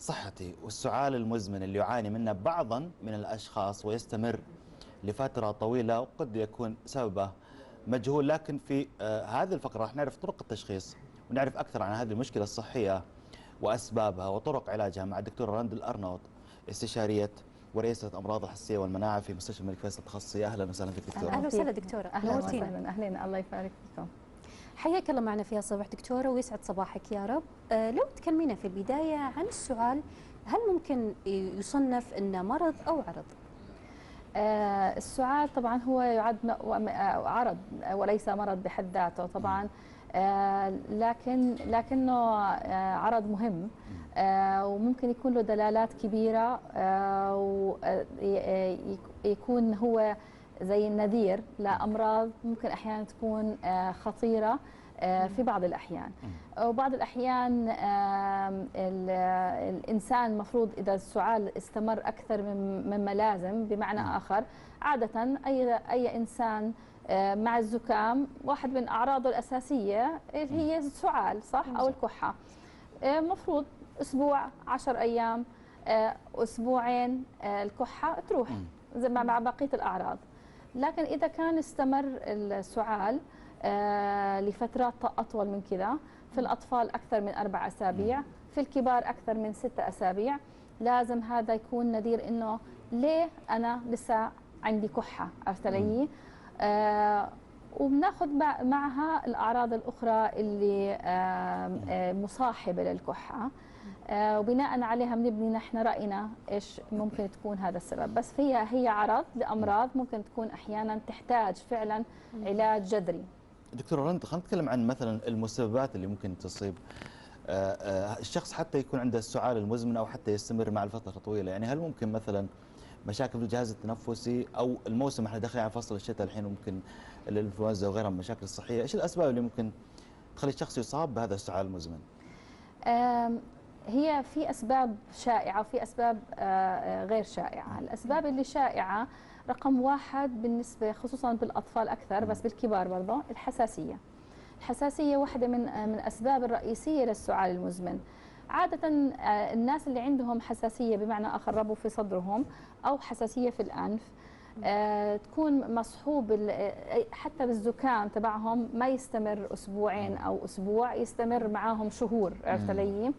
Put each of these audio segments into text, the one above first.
صحتي والسعال المزمن اللي يعاني منه بعضا من الأشخاص ويستمر لفترة طويلة وقد يكون سببه مجهول، لكن في هذه الفقرة راح نعرف طرق التشخيص ونعرف أكثر عن هذه المشكلة الصحية وأسبابها وطرق علاجها مع الدكتورة رند الأرنوط، استشارية ورئيسة أمراض الحساسية والمناعة في مستشفى الملك فيصل التخصصية. أهلا وسهلا فيك دكتورة. أهلا وسهلا دكتورة، أهلا وسهلا. أهلين، الله يبارك فيكم. حياك الله معنا فيها صباح دكتورة ويسعد صباحك يا رب. لو تكلمينا في البداية عن السعال، هل ممكن يصنف أنه مرض أو عرض؟ السعال طبعا هو يعد عرض وليس مرض بحد ذاته طبعا. لكنه عرض مهم، وممكن يكون له دلالات كبيرة، ويكون هو زي النذير لأمراض ممكن أحيانا تكون خطيرة في بعض الأحيان. وبعض الأحيان الإنسان المفروض إذا السعال استمر أكثر مما لازم، بمعنى آخر عادة أي إنسان مع الزكام واحد من أعراضه الأساسية هي السعال، صح؟ أو الكحة. مفروض أسبوع 10 أيام أسبوعين الكحة تروح زي مع بقية الأعراض. لكن إذا كان استمر السعال لفترات أطول من كذا، في الأطفال أكثر من 4 أسابيع، في الكبار أكثر من 6 أسابيع، لازم هذا يكون نذير إنه ليه أنا لسه عندي كحة، عرفت علي؟ وبناخذ معها الأعراض الأخرى اللي مصاحبة للكحة، وبناء عليها بنبني نحن رأينا إيش ممكن تكون هذا السبب. بس هي عرض لأمراض ممكن تكون أحيانا تحتاج فعلا علاج جذري. دكتورة رند، خلينا نتكلم عن مثلا المسببات اللي ممكن تصيب الشخص حتى يكون عنده السعال المزمن أو حتى يستمر مع الفترة طويلة. يعني هل ممكن مثلا مشاكل في الجهاز التنفسي أو الموسم، احنا داخلين على فصل الشتاء الحين، ممكن الانفلونزا وغيرها من المشاكل الصحية، ايش الأسباب اللي ممكن تخلي الشخص يصاب بهذا السعال المزمن؟ هي في أسباب شائعة وفي أسباب غير شائعة. الأسباب اللي شائعة رقم 1 بالنسبة خصوصا بالأطفال أكثر، بس بالكبار برضه الحساسية. الحساسية واحدة من الأسباب الرئيسية للسعال المزمن. عادة الناس اللي عندهم حساسية بمعنى آخر ربو في صدرهم أو حساسية في الأنف تكون مصحوب حتى بالزكام تبعهم ما يستمر أسبوعين أو أسبوع، يستمر معاهم شهور، عرفت علي؟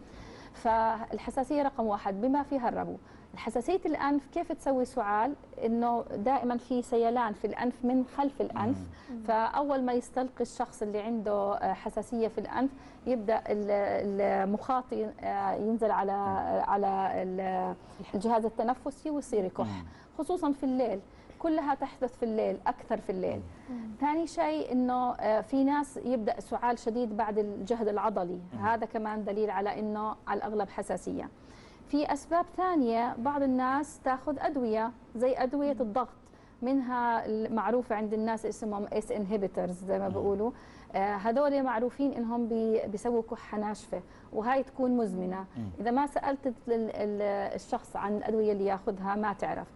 فالحساسية رقم 1 بما فيها الربو. الحساسية الأنف كيف تسوي سعال؟ إنه دائما في سيلان في الأنف من خلف الأنف، فأول ما يستلقي الشخص اللي عنده حساسية في الأنف يبدأ المخاط ينزل على الجهاز التنفسي ويصير يكح، خصوصا في الليل. كلها تحدث في الليل، أكثر في الليل. ثاني شيء إنه في ناس يبدأ سعال شديد بعد الجهد العضلي، هذا كمان دليل على إنه على الأغلب حساسية. في أسباب ثانية، بعض الناس تأخذ أدوية زي أدوية الضغط، منها المعروفة عند الناس اسمهم ACE inhibitors زي ما بيقولوا. هذول معروفين إنهم بيسووا كحة ناشفة، وهاي تكون مزمنة. إذا ما سألت الشخص عن الأدوية اللي ياخذها ما تعرف.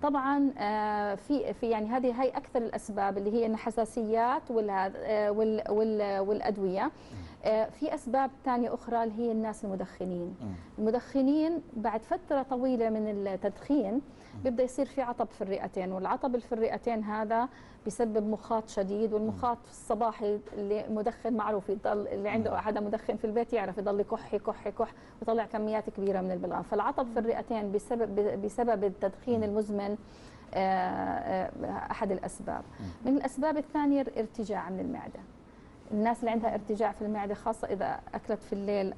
طبعا في يعني هاي أكثر الأسباب اللي هي الحساسيات والأدوية. في أسباب ثانية أخرى اللي هي الناس المدخنين. المدخنين بعد فترة طويلة من التدخين بيبدأ يصير في عطب في الرئتين، والعطب في الرئتين هذا بيسبب مخاط شديد. والمخاط الصباحي اللي مدخن معروف يضل، اللي عنده حدا مدخن في البيت يعرف يضل يكح يكح يكح ويطلع كميات كبيرة من البلغم. فالعطب في الرئتين بسبب التدخين المزمن أحد الأسباب. من الأسباب الثانية الارتجاع من المعدة. الناس اللي عندها ارتجاع في المعدة خاصة إذا أكلت في الليل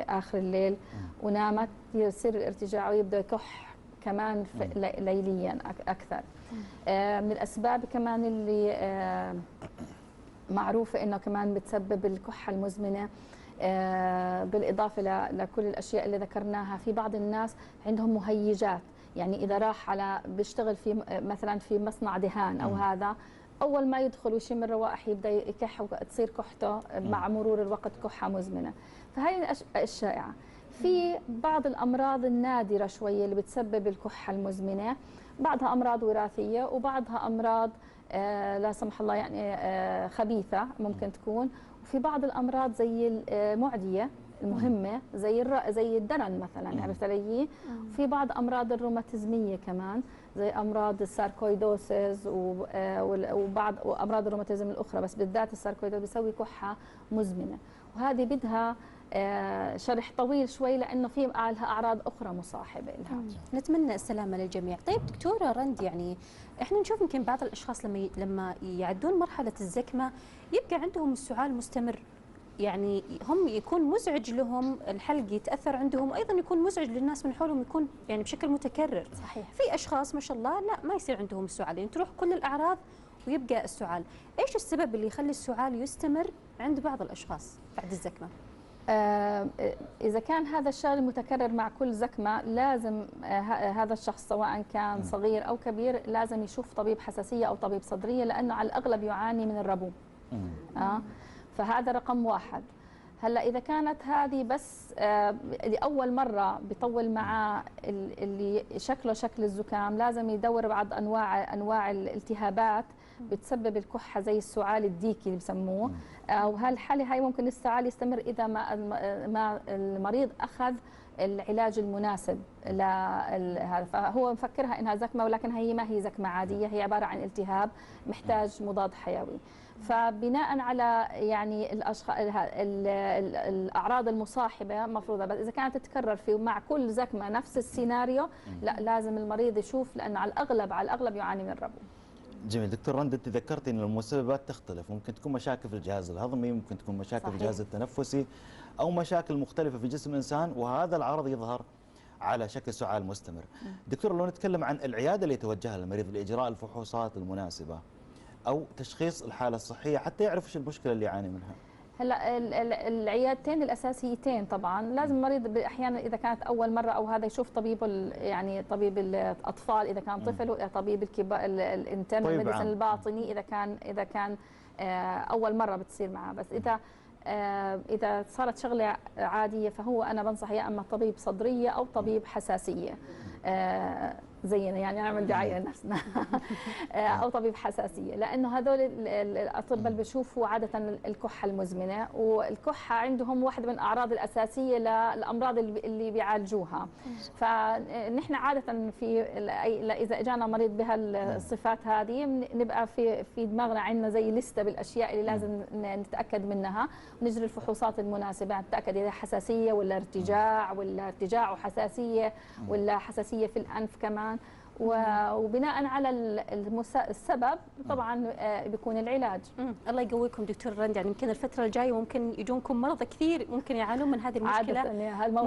آخر الليل ونامت يصير الارتجاع ويبدأ يكح كمان ليليا أكثر. من الأسباب كمان اللي معروفة إنه كمان بتسبب الكحة المزمنة، بالإضافة لكل الأشياء اللي ذكرناها، في بعض الناس عندهم مهيجات. يعني إذا راح بيشتغل في مثلا في مصنع دهان أو هذا، أول ما يدخل ويشم الروائح يبدأ يكح وتصير كحته مع مرور الوقت كحة مزمنة. فهي الشائعة. في بعض الأمراض النادرة شوية اللي بتسبب الكحة المزمنة، بعضها أمراض وراثية وبعضها أمراض لا سمح الله يعني خبيثة ممكن تكون. وفي بعض الأمراض زي المعدية المهمه زي الدرن مثلا، عرفت علي؟ في بعض امراض الروماتيزميه كمان زي امراض الساركويدوسيس وبعض امراض الروماتيزم الاخرى، بس بالذات الساركويدوس بيسوي كحه مزمنه، وهذه بدها شرح طويل شوي لانه في لها اعراض اخرى مصاحبه لها. نتمنى السلامه للجميع. طيب دكتوره رند، يعني احنا نشوف يمكن بعض الاشخاص لما يعدون مرحله الزكمه يبقى عندهم السعال مستمر، يعني هم يكون مزعج لهم، الحلق يتاثر عندهم، وايضا يكون مزعج للناس من حولهم، يكون يعني بشكل متكرر. صحيح. في اشخاص ما شاء الله لا ما يصير عندهم السعال، يعني تروح كل الاعراض ويبقى السعال. ايش السبب اللي يخلي السعال يستمر عند بعض الاشخاص بعد الزكمه؟ إذا كان هذا الشغل متكرر مع كل زكمة، لازم هذا الشخص سواء كان صغير أو كبير لازم يشوف طبيب حساسية أو طبيب صدرية، لأنه على الأغلب يعاني من الربو. فهذا رقم واحد. هلا إذا كانت هذه بس لأول مرة بيطول معاه اللي شكله شكل الزكام، لازم يدور بعض أنواع الالتهابات بتسبب الكحة زي السعال الديكي اللي بسموه، وهالحالة هاي ممكن السعال يستمر إذا ما المريض أخذ العلاج المناسب لهذا. فهو مفكرها إنها زكمة، ولكن هي ما هي زكمة عادية، هي عبارة عن التهاب محتاج مضاد حيوي. فبناء على يعني الاعراض المصاحبه مفروضه، بس اذا كانت تتكرر في مع كل زكمه نفس السيناريو، لا لازم المريض يشوف، لانه على الاغلب يعاني من الربو. جميل. دكتور رند، انت ذكرتي ان المسببات تختلف، ممكن تكون مشاكل في الجهاز الهضمي، ممكن تكون مشاكل صحيح. في الجهاز التنفسي، او مشاكل مختلفه في جسم الانسان، وهذا العرض يظهر على شكل سعال مستمر. دكتور، لو نتكلم عن العياده اللي يتوجهها المريض لاجراء الفحوصات المناسبه او تشخيص الحاله الصحيه حتى يعرف ايش المشكله اللي يعاني منها. هلا العيادتين الاساسيتين طبعا لازم المريض احيانا اذا كانت اول مره او هذا يشوف طبيبه، يعني طبيب الاطفال اذا كان طفل، طبيب الكبار الانترنال ميديسن الباطني اذا كان اول مره بتصير معه. بس اذا صارت شغله عاديه فهو انا بنصح يا اما طبيب صدريه او طبيب حساسيه زينا، يعني نعمل دعايه لنفسنا او طبيب حساسيه، لانه هذول الاطباء اللي بيشوفوا عاده الكحه المزمنه، والكحه عندهم واحده من الاعراض الاساسيه للامراض اللي بيعالجوها. فنحن عاده اذا اجانا مريض بهالصفات هذه بنبقى في دماغنا عندنا زي لسته بالاشياء اللي لازم نتاكد منها، ونجري الفحوصات المناسبه نتاكد اذا حساسيه ولا ارتجاع وحساسيه ولا حساسيه في الانف كمان، وبناء على السبب طبعا بيكون العلاج. الله يقويكم دكتور رند، يعني يمكن الفتره الجايه ممكن يجونكم مرضى كثير ممكن يعانون من هذه المشكله عادة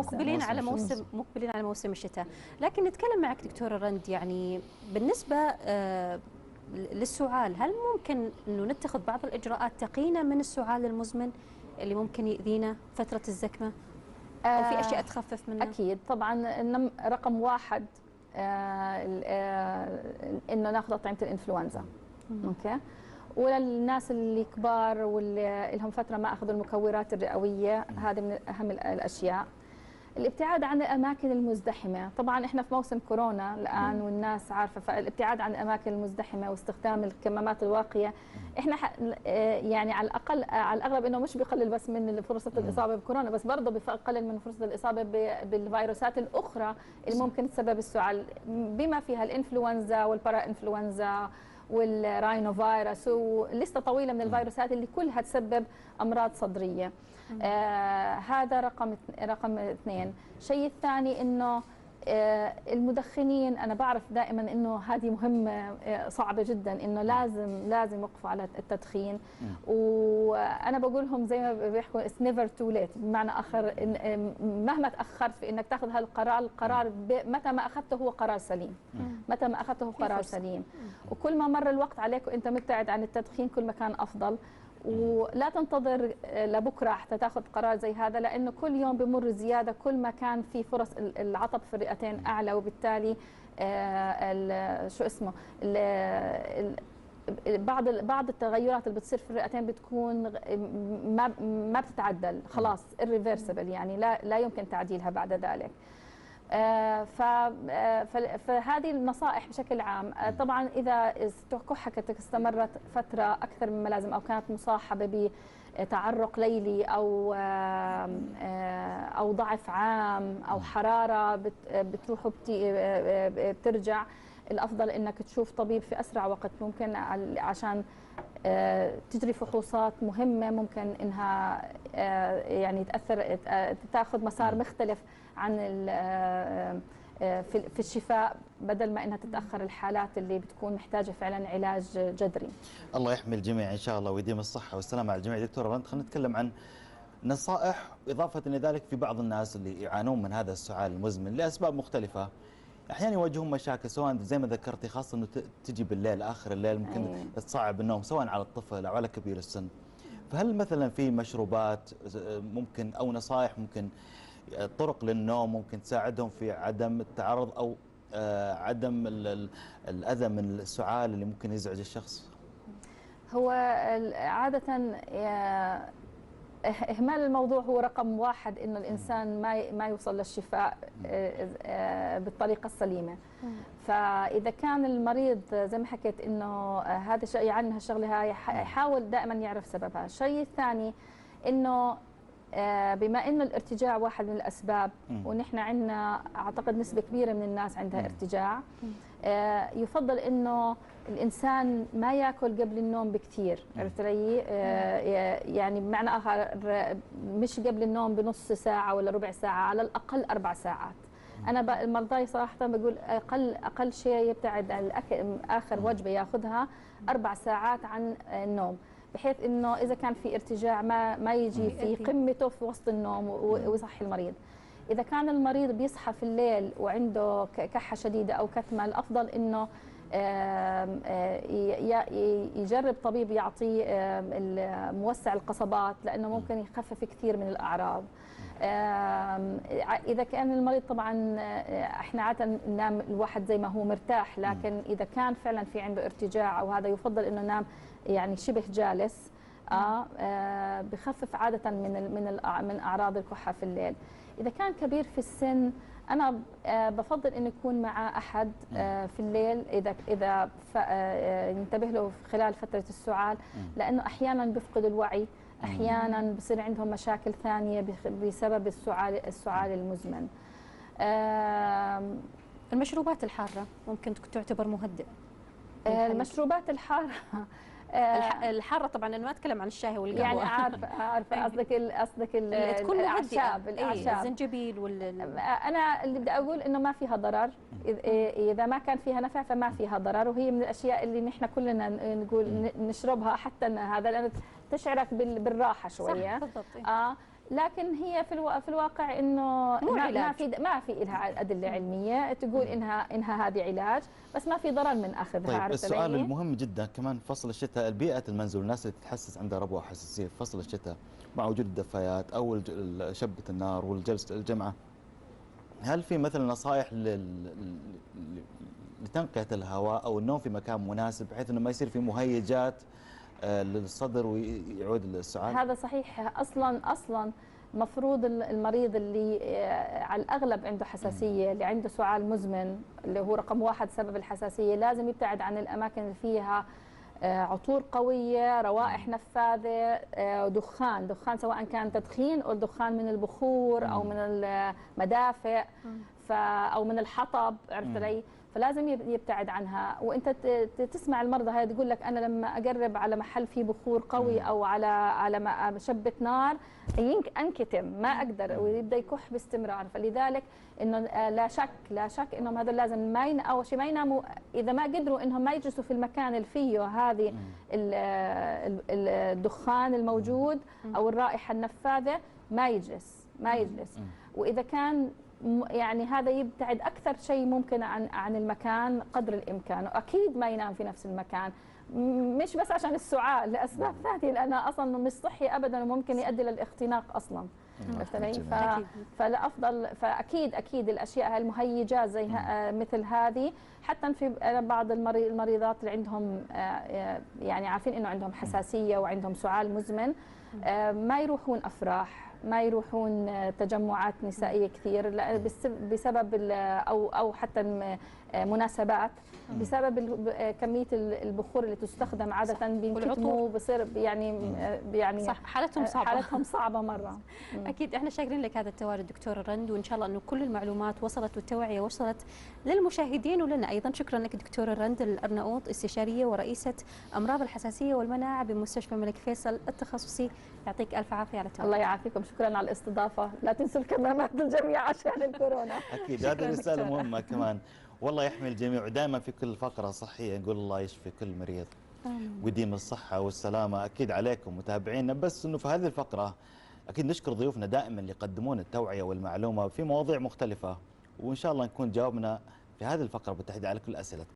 مقبلين على موسم الشتاء. لكن نتكلم معك دكتوره رند، يعني بالنسبه للسعال، هل ممكن انه نتخذ بعض الاجراءات تقينا من السعال المزمن اللي ممكن يؤذينا فتره الزكمه، او في اشياء تخفف منها؟ اكيد طبعا. رقم واحد انه ناخذ اطعمه الانفلونزا. اوكي. وللناس اللي كبار واللي لهم فتره ما اخذوا المكورات الرئويه، هذه من اهم الاشياء. الابتعاد عن الاماكن المزدحمه، طبعا احنا في موسم كورونا الان والناس عارفه، فالابتعاد عن الاماكن المزدحمه واستخدام الكمامات الواقيه. احنا يعني على الاغلب انه مش بيقلل بس من فرصه الاصابه بكورونا، بس برضه بيقلل من فرصه الاصابه بالفيروسات الاخرى اللي ممكن تسبب السعال، بما فيها الانفلونزا والبارا انفلونزا والراينو فيروس، ولسته طويله من الفيروسات اللي كلها تسبب امراض صدريه. هذا رقم اثنين. الشيء الثاني انه المدخنين، انا بعرف دائما انه هذه مهمه صعبه جدا، انه لازم يوقفوا على التدخين، وانا بقول لهم زي ما بيحكوا اتس نيفر تو ليت، بمعنى اخر مهما تاخرت في انك تاخذ القرار متى ما اخذته هو قرار سليم، متى ما اخذته هو قرار سليم، وكل ما مر الوقت عليك وانت مبتعد عن التدخين كل ما كان افضل. ولا تنتظر لبكره حتى تاخذ قرار زي هذا، لانه كل يوم بمر زياده كل ما كان في فرص العطب في الرئتين اعلى، وبالتالي شو اسمه بعض التغيرات اللي بتصير في الرئتين بتكون ما بتتعدل خلاص irreversible، يعني لا يمكن تعديلها بعد ذلك. فهذه النصائح بشكل عام. طبعا اذا كحتك استمرت فتره اكثر مما لازم او كانت مصاحبه تعرق ليلي او ضعف عام او حراره بتروح بترجع، الافضل انك تشوف طبيب في اسرع وقت ممكن عشان تجري فحوصات مهمه ممكن انها يعني تاثر تاخذ مسار مختلف عن في الشفاء، بدل ما انها تتاخر الحالات اللي بتكون محتاجه فعلا علاج جذري. الله يحمي الجميع ان شاء الله ويديم الصحه والسلامه على الجميع. دكتوره رند، خلينا نتكلم عن نصائح اضافه الى ذلك في بعض الناس اللي يعانون من هذا السعال المزمن لاسباب مختلفه. احيانا يواجهون مشاكل سواء زي ما ذكرتي، خاصه انه تجي بالليل اخر الليل ممكن تصعب النوم سواء على الطفل او على كبير السن. فهل مثلا في مشروبات ممكن او نصائح ممكن طرق للنوم ممكن تساعدهم في عدم التعرض او عدم الاذى من السعال اللي ممكن يزعج الشخص؟ هو عاده إهمال الموضوع هو رقم واحد، إنه الإنسان ما يوصل للشفاء بالطريقة السليمة. فإذا كان المريض زي ما حكيت إنه هذا الشيء يعاني من هالشغلة هاي، يحاول دائما يعرف سببها. الشيء الثاني إنه بما إنه الارتجاع واحد من الأسباب، ونحن عندنا أعتقد نسبة كبيرة من الناس عندها ارتجاع، يفضل إنه الإنسان ما يأكل قبل النوم بكثير، عرفت علي؟ يعني بمعنى آخر مش قبل النوم بنص ساعة ولا ربع ساعة، على الأقل 4 ساعات. أنا المرضى صراحة بقول أقل شيء يبتعد عن الأكل، آخر وجبة يأخذها 4 ساعات عن النوم، بحيث إنه إذا كان في ارتجاع ما يجي في قمته في وسط النوم ويصحي المريض. إذا كان المريض بيصحى في الليل وعنده كحة شديدة أو كتمة، الأفضل إنه يجرب طبيب يعطيه موسع القصبات، لأنه ممكن يخفف كثير من الأعراض. إذا كان المريض طبعا احنا عادة ننام الواحد زي ما هو مرتاح، لكن إذا كان فعلا في عنده ارتجاع أو هذا، يفضل إنه ينام يعني شبه جالس، بخفف عادة من أعراض الكحة في الليل. إذا كان كبير في السن، أنا بفضل إنه يكون مع أحد في الليل إذا ينتبه له خلال فترة السعال، لأنه أحيانا بيفقد الوعي، أحيانا بصير عندهم مشاكل ثانية بسبب السعال المزمن. المشروبات الحارة ممكن تعتبر مهدئ؟ المشروبات الحارة الحارة طبعا انا ما اتكلم عن الشاي والقهوه، يعني عارفه قصدك تكون الاعشاب الزنجبيل انا اللي بدي اقول انه ما فيها ضرر، اذا ما كان فيها نفع فما فيها ضرر، وهي من الاشياء اللي نحن كلنا نقول نشربها، حتى هذا لانه تشعرك بالراحه شويه. لكن هي في الواقع انه ما في لها ادله علميه تقول انها هذه علاج، بس ما في ضرر من اخذها. طيب السؤال المهم جدا كمان، فصل الشتاء بيئه المنزل، الناس اللي تتحسس عندها ربوه حساسيه في فصل الشتاء مع وجود الدفايات او شبه النار والجلسه الجمعه، هل في مثلا نصائح لتنقيه الهواء او النوم في مكان مناسب بحيث انه ما يصير في مهيجات للصدر ويعود السعال؟ هذا صحيح. اصلا مفروض المريض اللي على الاغلب عنده حساسيه، اللي عنده سعال مزمن اللي هو رقم 1 سبب الحساسيه، لازم يبتعد عن الاماكن اللي فيها عطور قويه، روائح نفاذه، دخان سواء كان تدخين او دخان من البخور او من المدافئ او من الحطب، عرفت علي؟ فلازم يبتعد عنها. وانت تسمع المرضى هاي تقول لك انا لما اقرب على محل فيه بخور قوي او على مشبة نار انكتم، ما اقدر، ويبدا يكح باستمرار. فلذلك انه لا شك انهم هذول لازم ما اول شيء ما يناموا، اذا ما قدروا انهم ما يجلسوا في المكان اللي فيه هذه الدخان الموجود او الرائحه النفاذه، ما يجلس. واذا كان يعني هذا يبتعد اكثر شيء ممكن عن المكان قدر الامكان، واكيد ما ينام في نفس المكان، مش بس عشان السعال، لاسباب ثانيه، لانه اصلا مش صحي ابدا وممكن يؤدي للاختناق اصلا. فالافضل فاكيد الاشياء المهيجات زي مثل هذه، حتى في بعض المريضات اللي عندهم يعني عارفين انه عندهم حساسيه وعندهم سعال مزمن، ما يروحون افراح، ما يروحون تجمعات نسائيه كثير بسبب او حتى مناسبات، بسبب كميه البخور اللي تستخدم عاده بينكتموا، بصير يعني صح، حالتهم صعبه مره. اكيد احنا شاكرين لك هذا التواجد دكتور رند، وان شاء الله انه كل المعلومات وصلت والتوعيه وصلت للمشاهدين ولنا ايضا. شكرا لك دكتور رند الارناؤوط، استشاريه ورئيسه امراض الحساسيه والمناعه بمستشفى الملك فيصل التخصصي. يعطيك الف عافيه على التواجد. الله يعافيكم، شكرا على الاستضافه، لا تنسوا الكمامات للجميع عشان الكورونا. اكيد هذه رساله مهمه كمان. والله يحمي الجميع، ودائما في كل فقره صحيه نقول الله يشفي كل مريض ويديم الصحه والسلامه. اكيد عليكم متابعينا، بس انه في هذه الفقره اكيد نشكر ضيوفنا دائما اللي يقدمون التوعيه والمعلومه في مواضيع مختلفه، وان شاء الله نكون جاوبنا في هذه الفقره بالتحديد على كل اسئلتكم.